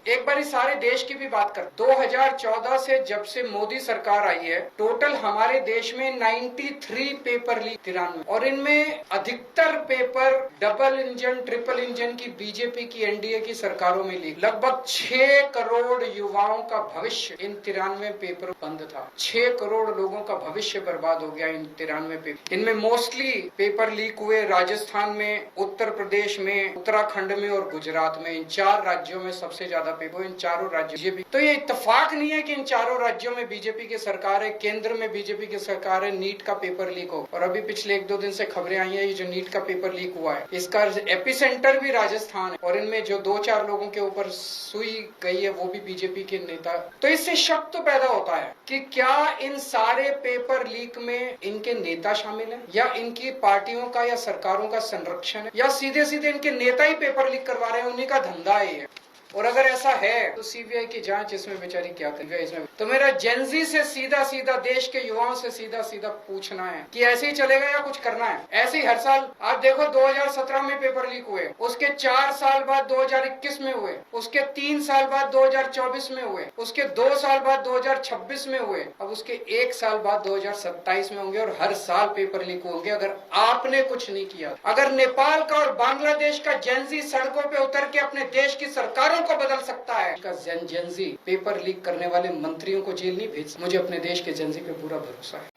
एक बार इस सारे देश की भी बात कर। 2014 से जब से मोदी सरकार आई है, टोटल हमारे देश में 93 पेपर लीक, 93, और इनमें अधिकतर paper double engine triple engine की बीजेपी की एनडीए की सरकारों में लीक। लगभग 6 करोड़ युवाओं का भविष्य इन 93 पेपर बंद था। 6 करोड़ लोगों का भविष्य बर्बाद हो गया इन 93 पेपर। इनमें मोस्टली पेपर लीक हुए राजस्थान में, उत्तर प्रदेश में, उत्तराखंड में और गुजरात में। इन 4 राज्यों में सबसे ज्यादा पेपर, इन चारों राज्यों बीजेपी। तो ये इत्तेफाक नहीं है कि इन चारों राज्यों में बीजेपी की सरकार है, केंद्र में बीजेपी की सरकार है, नीट का पेपर लीक हो। और अभी पिछले 1-2 दिन से खबरें आई है, ये जो नीट का पेपर लीक हुआ है, इसका एपिसेंटर भी राजस्थान है, और इनमें जो 2-4 लोगों के ऊपर सुई गई है वो भी बीजेपी के नेता। तो इससे शक तो पैदा होता है कि क्या इन सारे पेपर लीक में इनके नेता शामिल हैं, या इनकी पार्टियों का या सरकारों का संरक्षण है, या सीधे सीधे इनके नेता ही पेपर लीक करवा रहे हैं, उन्हीं का धंधा है ये। और अगर ऐसा है तो सीबीआई की जांच इसमें बेचारी क्या करेगी इसमें। तो मेरा जेनजी से सीधा सीधा, देश के युवाओं से सीधा सीधा पूछना है कि ऐसे ही चलेगा या कुछ करना है। ऐसे ही हर साल आप देखो, 2017 में पेपर लीक हुए, उसके 4 साल बाद 2021 में हुए, उसके 3 साल बाद 2024 में हुए, उसके 2 साल बाद 2026 में हुए, अब उसके 1 साल बाद 2027 में होंगे, और हर साल पेपर लीक होंगे अगर आपने कुछ नहीं किया। अगर नेपाल का और बांग्लादेश का जेनजी सड़कों पे उतर के अपने देश की सरकारों को बदल सकता है, जेनजी पेपर लीक करने वाले मंत्रियों को जेल नहीं भेज। मुझे अपने देश के जेनजी पे पूरा भरोसा है।